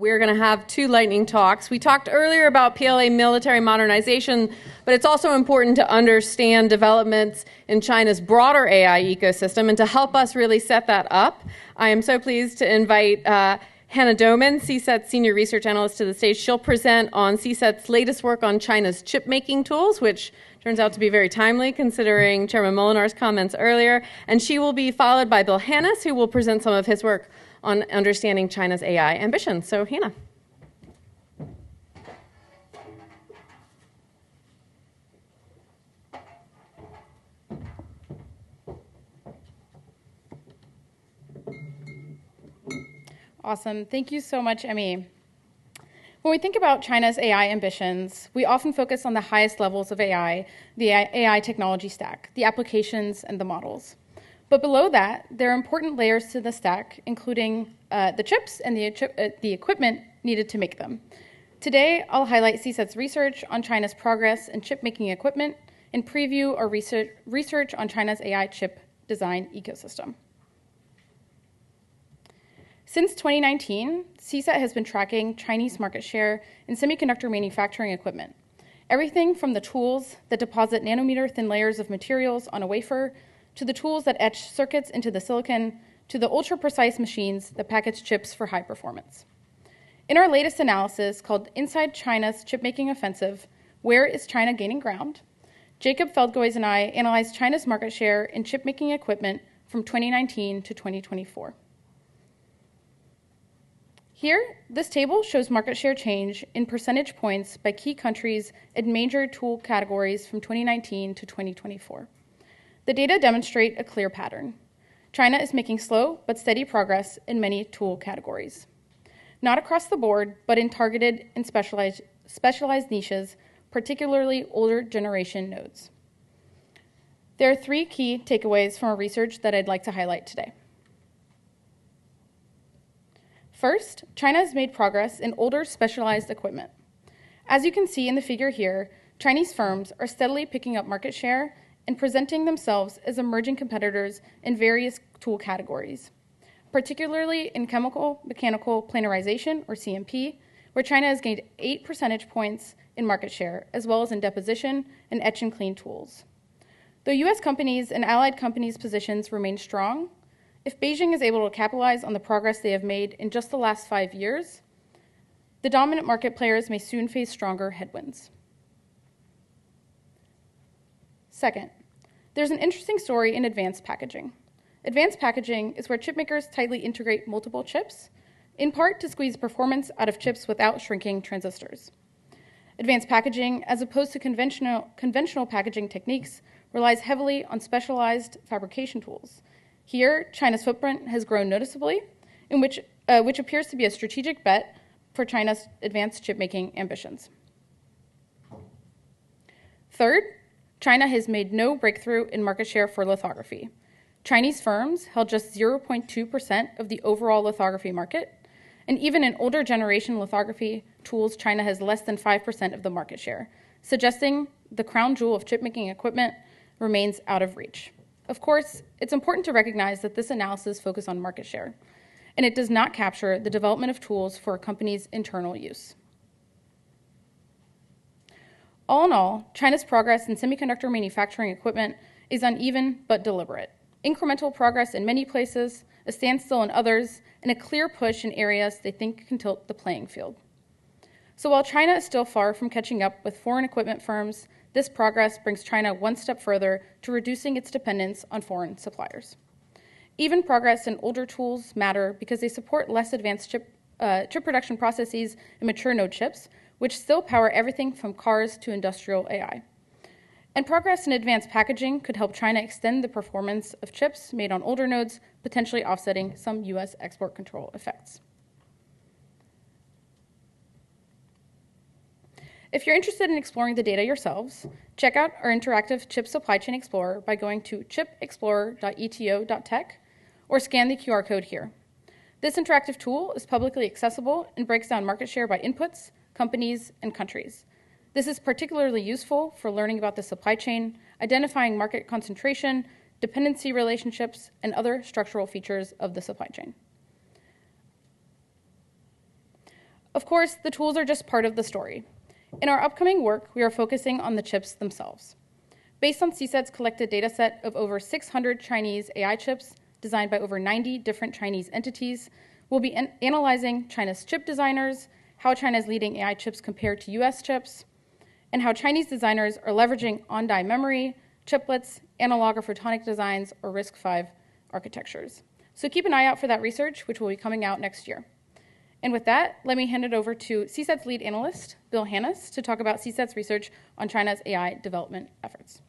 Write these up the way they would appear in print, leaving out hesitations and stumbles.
we're going to have two lightning talks. We talked earlier about PLA military modernization, but it's also important to understand developments in China's broader AI ecosystem. And to help us really set that up, I am so pleased to invite Hannah Doman, CSET's Senior Research Analyst, to the stage. She'll present on CSET's latest work on China's chip-making tools, which turns out to be very timely considering Chairman Molinar's comments earlier. And she will be followed by Bill Hannes, who will present some of his work on understanding China's AI ambitions. So, Hannah. Awesome. Thank you so much, Emmy. When we think about China's AI ambitions, we often focus on the highest levels of AI, the AI technology stack, the applications, and the models. But below that, there are important layers to the stack, including the chips and the equipment needed to make them. Today, I'll highlight CSET's research on China's progress in chip-making equipment and preview our research on China's AI chip design ecosystem. Since 2019, CSET has been tracking Chinese market share in semiconductor manufacturing equipment. Everything from the tools that deposit nanometer-thin layers of materials on a wafer, to the tools that etch circuits into the silicon, to the ultra-precise machines that package chips for high performance. In our latest analysis, called Inside China's Chip-Making Offensive, Where is China Gaining Ground?, Jacob Feldgoys and I analyzed China's market share in chip-making equipment from 2019 to 2024. Here, this table shows market share change in percentage points by key countries in major tool categories from 2019 to 2024. The data demonstrate a clear pattern. China is making slow but steady progress in many tool categories. Not across the board, but in targeted and specialized niches, particularly older generation nodes. There are three key takeaways from our research that I'd like to highlight today. First, China has made progress in older specialized equipment. As you can see in the figure here, Chinese firms are steadily picking up market share and presenting themselves as emerging competitors in various tool categories, particularly in chemical, mechanical planarization, or CMP, where China has gained 8 percentage points in market share, as well as in deposition and etch and clean tools. Though US companies and allied companies' positions remain strong, if Beijing is able to capitalize on the progress they have made in just the last 5 years, the dominant market players may soon face stronger headwinds. Second, there's an interesting story in advanced packaging. Advanced packaging is where chip makers tightly integrate multiple chips, in part to squeeze performance out of chips without shrinking transistors. Advanced packaging, as opposed to conventional packaging techniques, relies heavily on specialized fabrication tools. Here, China's footprint has grown noticeably, which appears to be a strategic bet for China's advanced chip-making ambitions. Third, China has made no breakthrough in market share for lithography. Chinese firms held just 0.2% of the overall lithography market, and even in older generation lithography tools, China has less than 5% of the market share, suggesting the crown jewel of chip-making equipment remains out of reach. Of course, it's important to recognize that this analysis focuses on market share, and it does not capture the development of tools for a company's internal use. All in all, China's progress in semiconductor manufacturing equipment is uneven but deliberate. Incremental progress in many places, a standstill in others, and a clear push in areas they think can tilt the playing field. So while China is still far from catching up with foreign equipment firms, this progress brings China one step further to reducing its dependence on foreign suppliers. Even progress in older tools matter because they support less advanced chip production processes and mature node chips, which still power everything from cars to industrial AI. And progress in advanced packaging could help China extend the performance of chips made on older nodes, potentially offsetting some US export control effects. If you're interested in exploring the data yourselves, check out our interactive Chip Supply Chain Explorer by going to chipexplorer.eto.tech or scan the QR code here. This interactive tool is publicly accessible and breaks down market share by inputs, companies, and countries. This is particularly useful for learning about the supply chain, identifying market concentration, dependency relationships, and other structural features of the supply chain. Of course, the tools are just part of the story. In our upcoming work, we are focusing on the chips themselves. Based on CSET's collected dataset of over 600 Chinese AI chips designed by over 90 different Chinese entities, we'll be analyzing China's chip designers, how China's leading AI chips compare to US chips, and how Chinese designers are leveraging on-die memory, chiplets, analog or photonic designs, or RISC-V architectures. So keep an eye out for that research, which will be coming out next year. And with that, let me hand it over to CSET's lead analyst, Bill Hannes, to talk about CSET's research on China's AI development efforts.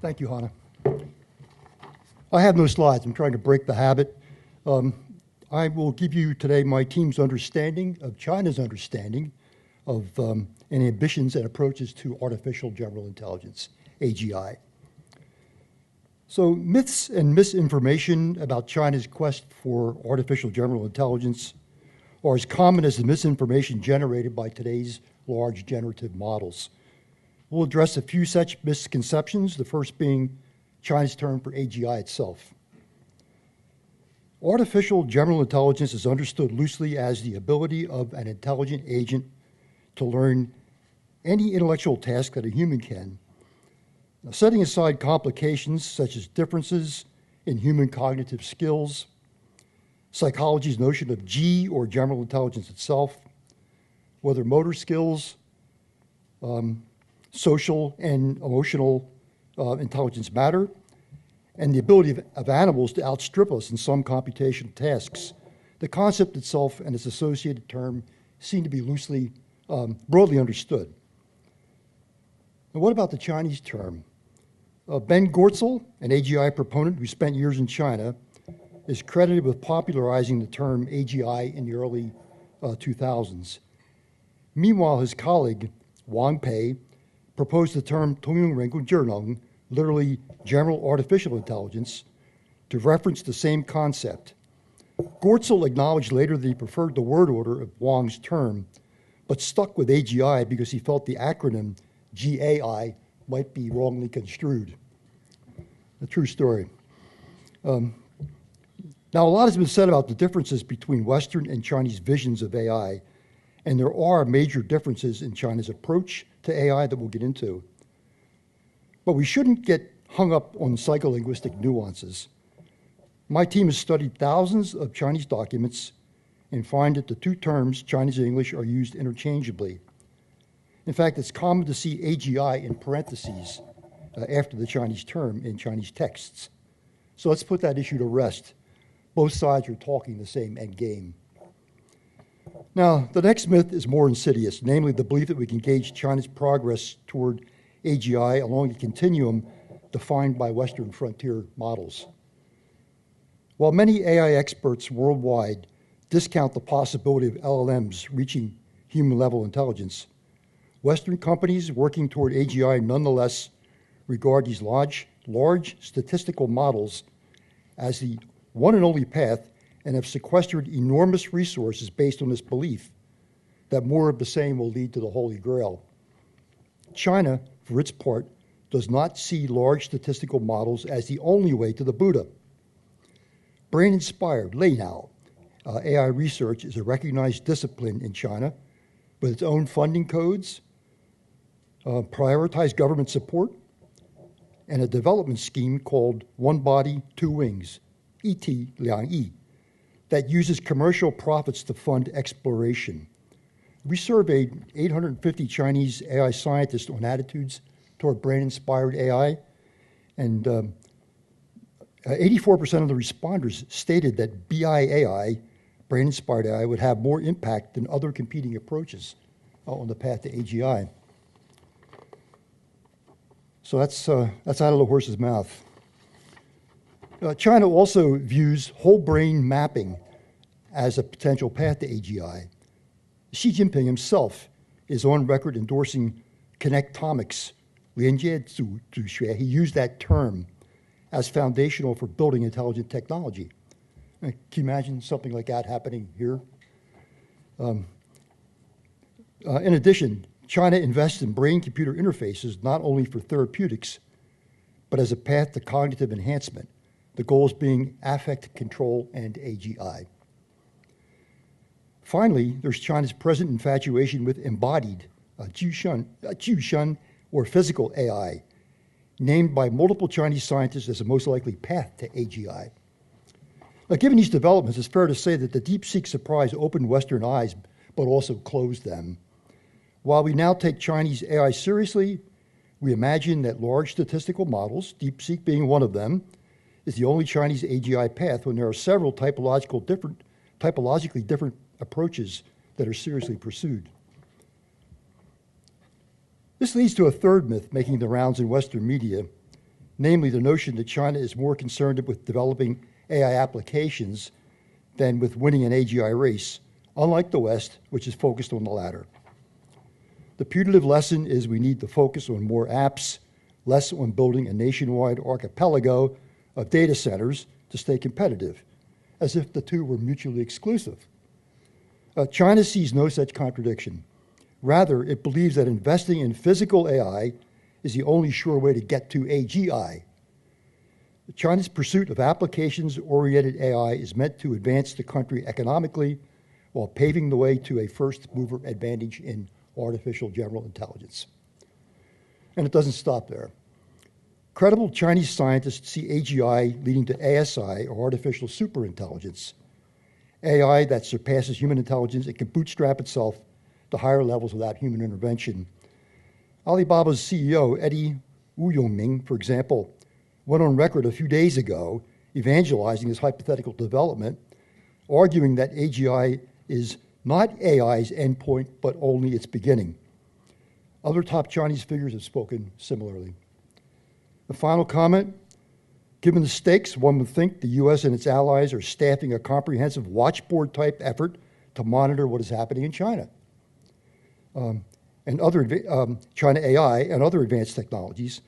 Thank you, Hannah. I have no slides. I'm trying to break the habit. I will give you today my team's understanding of China's understanding of and ambitions and approaches to artificial general intelligence, AGI. So myths and misinformation about China's quest for artificial general intelligence are as common as the misinformation generated by today's large generative models. We'll address a few such misconceptions, the first being China's term for AGI itself. Artificial general intelligence is understood loosely as the ability of an intelligent agent to learn any intellectual task that a human can. Now, setting aside complications such as differences in human cognitive skills, psychology's notion of G or general intelligence itself, whether motor skills, social and emotional intelligence matter, and the ability of animals to outstrip us in some computational tasks. The concept itself and its associated term seem to be loosely, broadly understood. And what about the Chinese term? Ben Goertzel, an AGI proponent who spent years in China, is credited with popularizing the term AGI in the early 2000s. Meanwhile, his colleague, Wang Pei, proposed the term 通用人工智能, literally general artificial intelligence, to reference the same concept. Goertzel acknowledged later that he preferred the word order of Wang's term, but stuck with AGI because he felt the acronym GAI might be wrongly construed. A true story. Now, a lot has been said about the differences between Western and Chinese visions of AI, and there are major differences in China's approach to AI that we'll get into. But we shouldn't get hung up on psycholinguistic nuances. My team has studied thousands of Chinese documents and find that the two terms, Chinese and English, are used interchangeably. In fact, it's common to see AGI in parentheses after the Chinese term in Chinese texts. So let's put that issue to rest. Both sides are talking the same end game. Now, the next myth is more insidious, namely the belief that we can gauge China's progress toward AGI along the continuum defined by Western frontier models. While many AI experts worldwide discount the possibility of LLMs reaching human-level intelligence, Western companies working toward AGI nonetheless regard these large statistical models as the one and only path and have sequestered enormous resources based on this belief that more of the same will lead to the Holy Grail. China, for its part, does not see large statistical models as the only way to the Buddha. Brain-inspired, Leynao, AI research is a recognized discipline in China with its own funding codes, prioritized government support, and a development scheme called One Body, Two Wings, ET Liang Yi, that uses commercial profits to fund exploration. We surveyed 850 Chinese AI scientists on attitudes toward brain-inspired AI, and 84% of the responders stated that BI-AI, brain-inspired AI, would have more impact than other competing approaches on the path to AGI. So that's out of the horse's mouth. China also views whole brain mapping as a potential path to AGI. Xi Jinping himself is on record endorsing connectomics. He used that term as foundational for building intelligent technology. Can you imagine something like that happening here? In addition, China invests in brain-computer interfaces not only for therapeutics, but as a path to cognitive enhancement, the goals being affect control and AGI. Finally, there's China's present infatuation with embodied, Jiushun, or physical AI, named by multiple Chinese scientists as the most likely path to AGI. Now, given these developments, it's fair to say that the DeepSeek surprise opened Western eyes, but also closed them. While we now take Chinese AI seriously, we imagine that large statistical models, DeepSeek being one of them, is the only Chinese AGI path when there are several typologically different approaches that are seriously pursued. This leads to a third myth making the rounds in Western media, namely the notion that China is more concerned with developing AI applications than with winning an AGI race, unlike the West, which is focused on the latter. The putative lesson is we need to focus on more apps, less on building a nationwide archipelago of data centers to stay competitive, as if the two were mutually exclusive. China sees no such contradiction. Rather, it believes that investing in physical AI is the only sure way to get to AGI. China's pursuit of applications-oriented AI is meant to advance the country economically while paving the way to a first-mover advantage in artificial general intelligence. And it doesn't stop there. Credible Chinese scientists see AGI leading to ASI, or artificial superintelligence, AI that surpasses human intelligence and can bootstrap itself to higher levels without human intervention. Alibaba's CEO, Eddie Wuyongming, for example, went on record a few days ago evangelizing this hypothetical development, arguing that AGI is not AI's endpoint, but only its beginning. Other top Chinese figures have spoken similarly. The final comment, given the stakes, one would think the US and its allies are staffing a comprehensive watchboard-type effort to monitor what is happening in China. China AI and other advanced technologies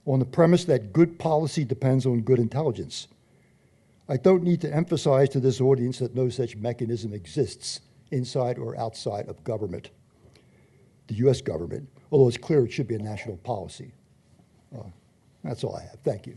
on the premise that good policy depends on good intelligence. I don't need to emphasize to this audience that no such mechanism exists inside or outside of government, the US government, although it's clear it should be a national policy. That's all I have. Thank you.